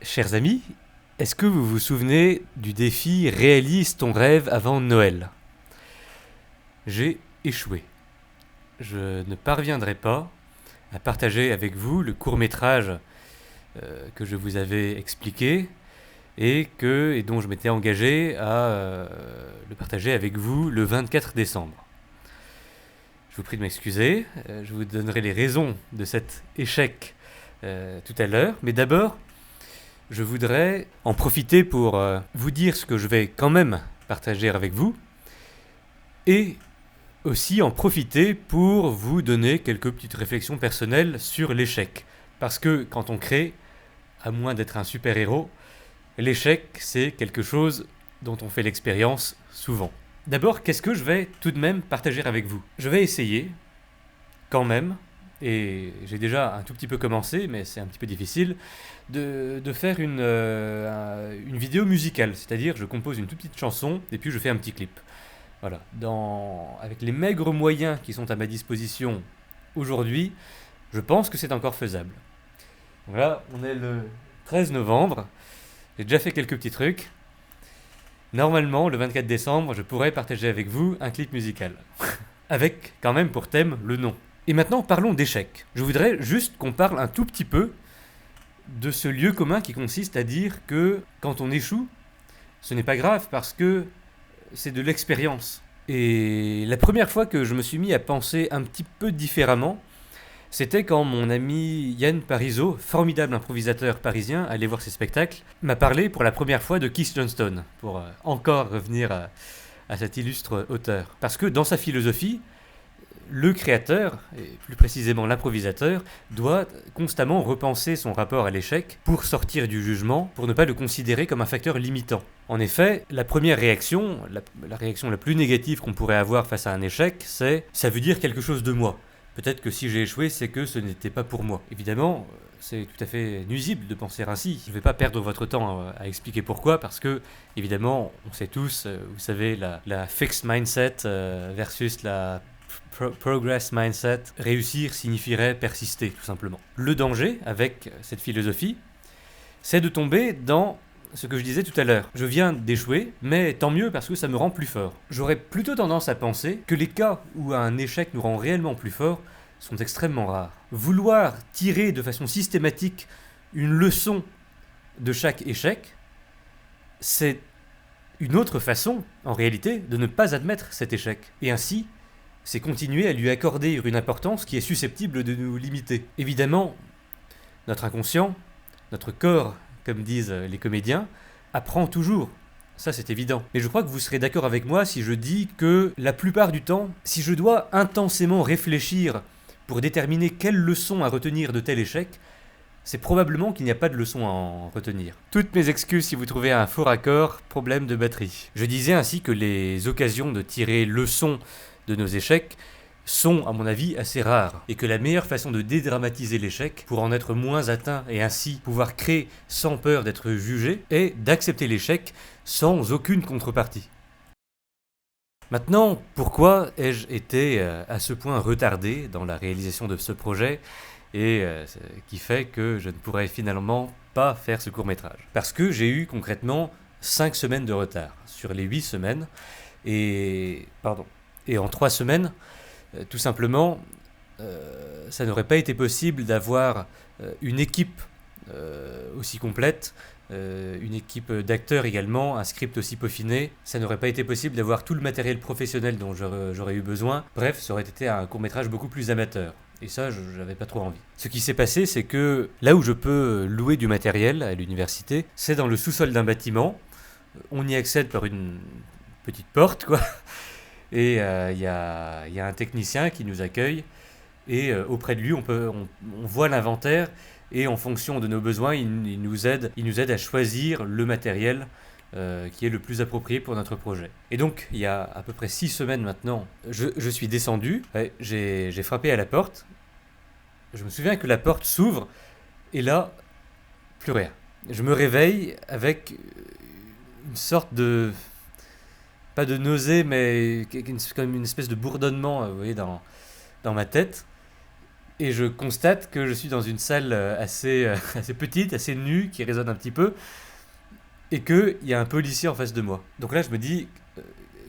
Chers amis, est-ce que vous vous souvenez du défi Réalise ton rêve avant Noël? J'ai échoué. Je ne parviendrai pas à partager avec vous le court-métrage que je vous avais expliqué et dont je m'étais engagé à le partager avec vous le 24 décembre. Je vous prie de m'excuser, je vous donnerai les raisons de cet échec tout à l'heure, mais d'abord, je voudrais en profiter pour vous dire ce que je vais quand même partager avec vous et aussi en profiter pour vous donner quelques petites réflexions personnelles sur l'échec. Parce que quand on crée, à moins d'être un super-héros, l'échec c'est quelque chose dont on fait l'expérience souvent. D'abord, qu'est-ce que je vais tout de même partager avec vous? Je vais essayer, quand même, et j'ai déjà un tout petit peu commencé, mais c'est un petit peu difficile, de faire une vidéo musicale. C'est-à-dire, je compose une toute petite chanson, et puis je fais un petit clip. Voilà. Avec les maigres moyens qui sont à ma disposition aujourd'hui, je pense que c'est encore faisable. Donc là, on est le 13 novembre, j'ai déjà fait quelques petits trucs. Normalement, le 24 décembre, je pourrais partager avec vous un clip musical. Avec, quand même, pour thème, le nom. Et maintenant, parlons d'échec. Je voudrais juste qu'on parle un tout petit peu de ce lieu commun qui consiste à dire que quand on échoue, ce n'est pas grave parce que c'est de l'expérience. Et la première fois que je me suis mis à penser un petit peu différemment, c'était quand mon ami Yann Parizeau, formidable improvisateur parisien, allait voir ses spectacles, m'a parlé pour la première fois de Keith Johnstone, pour encore revenir à cet illustre auteur. Parce que dans sa philosophie, le créateur, et plus précisément l'improvisateur, doit constamment repenser son rapport à l'échec pour sortir du jugement, pour ne pas le considérer comme un facteur limitant. En effet, la première réaction, la réaction la plus négative qu'on pourrait avoir face à un échec, c'est « ça veut dire quelque chose de moi ». Peut-être que si j'ai échoué, c'est que ce n'était pas pour moi. Évidemment, c'est tout à fait nuisible de penser ainsi. Je ne vais pas perdre votre temps à expliquer pourquoi, parce que, évidemment, on sait tous, vous savez, la fixed mindset versus la progress mindset. Réussir signifierait persister, tout simplement. Le danger, avec cette philosophie, c'est de tomber dans ce que je disais tout à l'heure. Je viens d'échouer, mais tant mieux parce que ça me rend plus fort. J'aurais plutôt tendance à penser que les cas où un échec nous rend réellement plus fort sont extrêmement rares. Vouloir tirer de façon systématique une leçon de chaque échec, c'est une autre façon, en réalité, de ne pas admettre cet échec. Et ainsi, c'est continuer à lui accorder une importance qui est susceptible de nous limiter. Évidemment, notre inconscient, notre corps, comme disent les comédiens, apprend toujours. Ça, c'est évident. Mais je crois que vous serez d'accord avec moi si je dis que la plupart du temps, si je dois intensément réfléchir pour déterminer quelle leçon à retenir de tel échec, c'est probablement qu'il n'y a pas de leçon à en retenir. Toutes mes excuses si vous trouvez un faux raccord, problème de batterie. Je disais ainsi que les occasions de tirer leçon de nos échecs sont, à mon avis, assez rares, et que la meilleure façon de dédramatiser l'échec, pour en être moins atteint et ainsi pouvoir créer sans peur d'être jugé, est d'accepter l'échec sans aucune contrepartie. Maintenant, pourquoi ai-je été à ce point retardé dans la réalisation de ce projet, et qui fait que je ne pourrais finalement pas faire ce court-métrage? Parce que j'ai eu concrètement 5 semaines de retard sur les 8 semaines, et en 3 semaines, tout simplement, ça n'aurait pas été possible d'avoir une équipe aussi complète, une équipe d'acteurs également, un script aussi peaufiné. Ça n'aurait pas été possible d'avoir tout le matériel professionnel dont j'aurais eu besoin. Bref, ça aurait été un court-métrage beaucoup plus amateur. Et ça, j'avais pas trop envie. Ce qui s'est passé, c'est que là où je peux louer du matériel à l'université, c'est dans le sous-sol d'un bâtiment. On y accède par une petite porte, quoi. Et il y a un technicien qui nous accueille et auprès de lui on voit l'inventaire et en fonction de nos besoins il nous aide à choisir le matériel qui est le plus approprié pour notre projet. Et donc il y a à peu près 6 semaines maintenant, je suis descendu, j'ai frappé à la porte, je me souviens que la porte s'ouvre et là, plus rien. Je me réveille avec une sorte de... pas de nausée, mais comme une espèce de bourdonnement, vous voyez, dans ma tête. Et je constate que je suis dans une salle assez petite, assez nue, qui résonne un petit peu, et qu'il y a un policier en face de moi. Donc là, je me dis,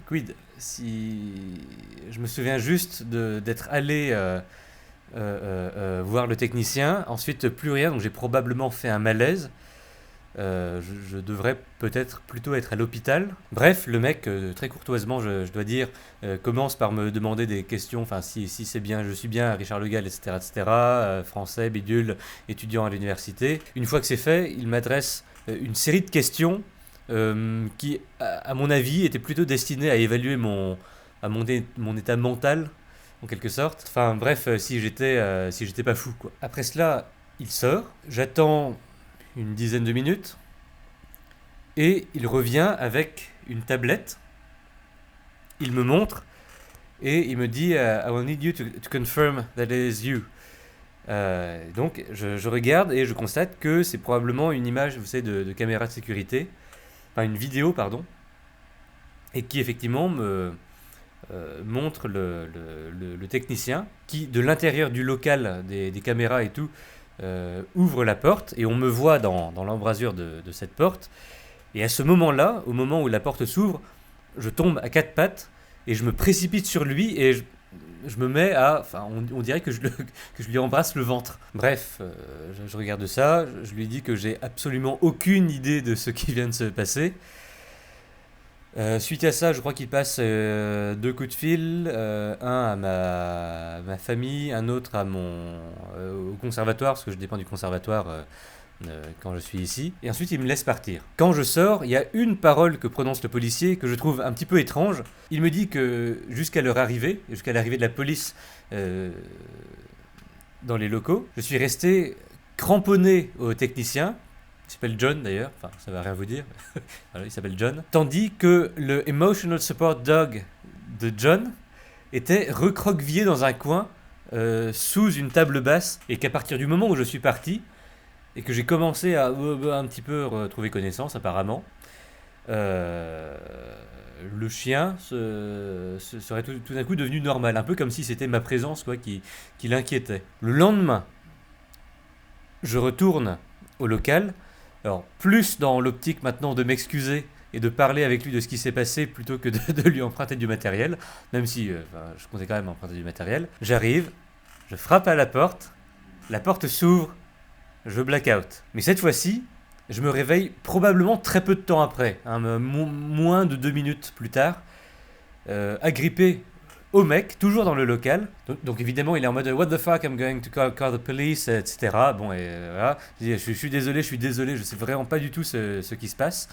quid, si je me souviens juste d'être allé voir le technicien, ensuite plus rien, donc j'ai probablement fait un malaise. Je devrais peut-être plutôt être à l'hôpital. Bref, le mec, très courtoisement, je dois dire, commence par me demander des questions, enfin si c'est bien, je suis bien Richard Le Gall, etc., français, bidule, étudiant à l'université. Une fois que c'est fait, il m'adresse une série de questions qui, à mon avis, étaient plutôt destinées à évaluer mon état mental, en quelque sorte. Enfin bref, si j'étais pas fou, quoi. Après cela, il sort, j'attends une dizaine de minutes, et il revient avec une tablette, il me montre, et il me dit I will need you to confirm that it is you. Donc je regarde et je constate que c'est probablement une image, vous savez, de caméra de sécurité, enfin une vidéo, pardon, et qui effectivement me montre le technicien qui, de l'intérieur du local des caméras et tout, ouvre la porte et on me voit dans l'embrasure de cette porte. Et à ce moment-là, au moment où la porte s'ouvre, je tombe à quatre pattes et je me précipite sur lui et je me mets à... Enfin, on dirait que je lui embrasse le ventre. Bref, je regarde ça, je lui dis que j'ai absolument aucune idée de ce qui vient de se passer. Suite à ça, je crois qu'il passe deux coups de fil, un à ma famille, un autre au conservatoire, parce que je dépends du conservatoire quand je suis ici. Et ensuite, il me laisse partir. Quand je sors, il y a une parole que prononce le policier que je trouve un petit peu étrange. Il me dit que jusqu'à l'arrivée de la police dans les locaux, je suis resté cramponné au technicien. Il s'appelle John d'ailleurs, enfin ça va rien vous dire, voilà, il s'appelle John. Tandis que le Emotional Support Dog de John était recroquevillé dans un coin sous une table basse, et qu'à partir du moment où je suis parti et que j'ai commencé à un petit peu retrouver connaissance apparemment, le chien serait tout d'un coup devenu normal, un peu comme si c'était ma présence quoi, qui l'inquiétait. Le lendemain, je retourne au local. Alors, plus dans l'optique maintenant de m'excuser et de parler avec lui de ce qui s'est passé plutôt que de lui emprunter du matériel, même si je comptais quand même emprunter du matériel. J'arrive, je frappe à la porte s'ouvre, je black out. Mais cette fois-ci, je me réveille probablement très peu de temps après, hein, moins de 2 minutes plus tard, agrippé au mec, toujours dans le local. Donc évidemment, il est en mode What the fuck, I'm going to call the police, etc. Bon, et voilà. Je suis désolé, je sais vraiment pas du tout ce qui se passe.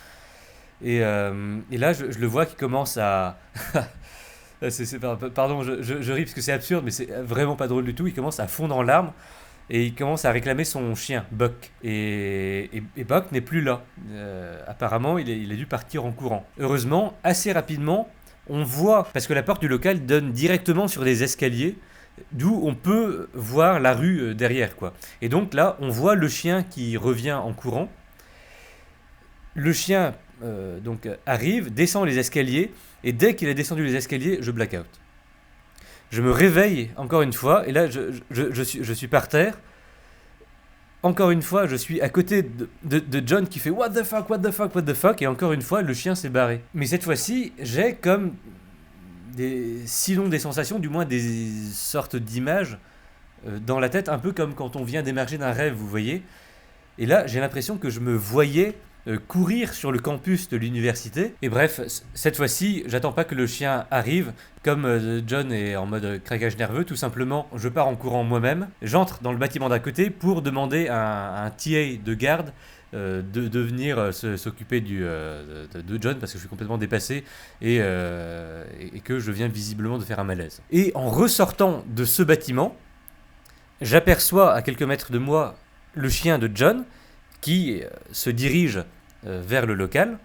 Et là, je le vois qui commence à. Pardon, je ris parce que c'est absurde, mais c'est vraiment pas drôle du tout. Il commence à fondre en larmes et il commence à réclamer son chien, Buck. Et Buck n'est plus là. Apparemment, il a dû partir en courant. Heureusement, assez rapidement, on voit, parce que la porte du local donne directement sur des escaliers, d'où on peut voir la rue derrière, quoi. Et donc là, on voit le chien qui revient en courant. Le chien donc arrive, descend les escaliers, et dès qu'il a descendu les escaliers, je black out. Je me réveille encore une fois, et là, je suis par terre. Encore une fois, je suis à côté de John qui fait What the fuck, what the fuck, what the fuck, et encore une fois, le chien s'est barré. Mais cette fois-ci, j'ai comme sinon des sensations, du moins des sortes d'images dans la tête, un peu comme quand on vient d'émerger d'un rêve, vous voyez. Et là, j'ai l'impression que je me voyais courir sur le campus de l'université. Et bref, cette fois-ci, j'attends pas que le chien arrive. Comme John est en mode craquage nerveux, tout simplement, je pars en courant moi-même. J'entre dans le bâtiment d'à côté pour demander à un TA de garde de venir s'occuper de John, parce que je suis complètement dépassé et que je viens visiblement de faire un malaise. Et en ressortant de ce bâtiment, j'aperçois à quelques mètres de moi le chien de John qui se dirige vers le local.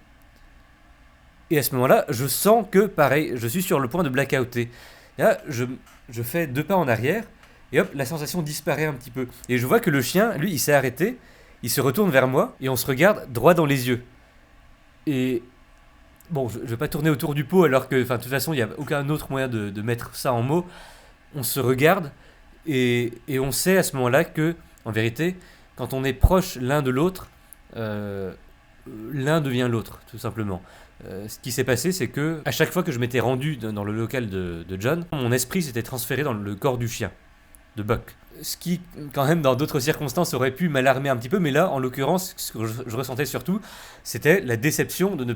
Et à ce moment-là, je sens que, pareil, je suis sur le point de blackouter. Et là, je fais 2 pas en arrière, et hop, la sensation disparaît un petit peu. Et je vois que le chien, lui, il s'est arrêté, il se retourne vers moi, et on se regarde droit dans les yeux. Et bon, je vais pas tourner autour du pot, alors que, de toute façon, il n'y a aucun autre moyen de mettre ça en mots. On se regarde, Et on sait à ce moment-là que, en vérité, quand on est proche l'un de l'autre, euh, l'un devient l'autre, tout simplement. Ce qui s'est passé, c'est que à chaque fois que je m'étais rendu dans le local de John, mon esprit s'était transféré dans le corps du chien, de Buck. Ce qui, quand même, dans d'autres circonstances, aurait pu m'alarmer un petit peu, mais là, en l'occurrence, ce que je ressentais surtout, c'était la déception de ne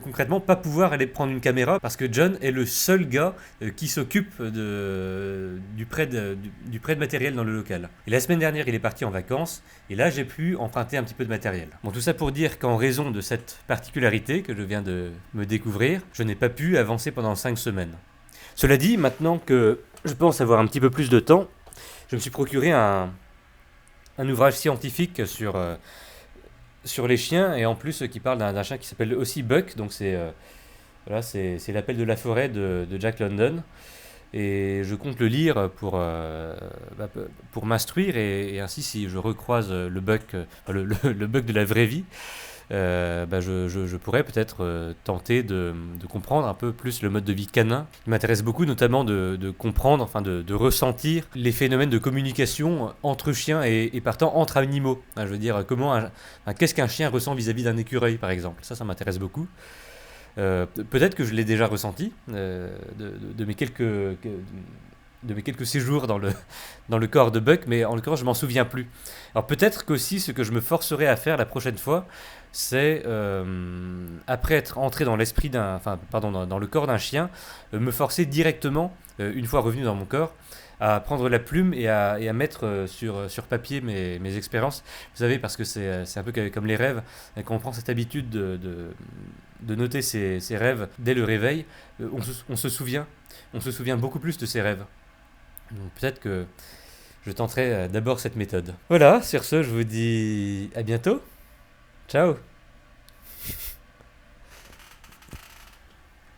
concrètement pas pouvoir aller prendre une caméra parce que John est le seul gars qui s'occupe du prêt de matériel dans le local. Et la semaine dernière, il est parti en vacances et là, j'ai pu emprunter un petit peu de matériel. Bon, tout ça pour dire qu'en raison de cette particularité que je viens de me découvrir, je n'ai pas pu avancer pendant 5 semaines. Cela dit, maintenant que je pense avoir un petit peu plus de temps, je me suis procuré un ouvrage scientifique sur les chiens et en plus qui parle d'un chien qui s'appelle aussi Buck, donc voilà, c'est l'appel de la forêt de Jack London. Et je compte le lire pour m'instruire et ainsi si je recroise le Buck, le Buck de la vraie vie, je pourrais peut-être tenter de comprendre un peu plus le mode de vie canin. Il m'intéresse beaucoup notamment de comprendre, enfin de ressentir les phénomènes de communication entre chiens et partant entre animaux. Je veux dire, qu'est-ce qu'un chien ressent vis-à-vis d'un écureuil par exemple. Ça m'intéresse beaucoup. Peut-être que je l'ai déjà ressenti de mes quelques séjours dans le corps de Buck, mais en l'occurrence je m'en souviens plus. Alors peut-être qu'aussi ce que je me forcerai à faire la prochaine fois, c'est après être entré dans l'esprit dans le corps d'un chien, me forcer directement, une fois revenu dans mon corps, à prendre la plume et à mettre sur papier mes expériences. Vous savez, parce que c'est un peu comme les rêves, quand on prend cette habitude de noter ses rêves dès le réveil, on se souvient beaucoup plus de ses rêves. Donc peut-être que je tenterai d'abord cette méthode. Voilà, sur ce, je vous dis à bientôt. Ciao.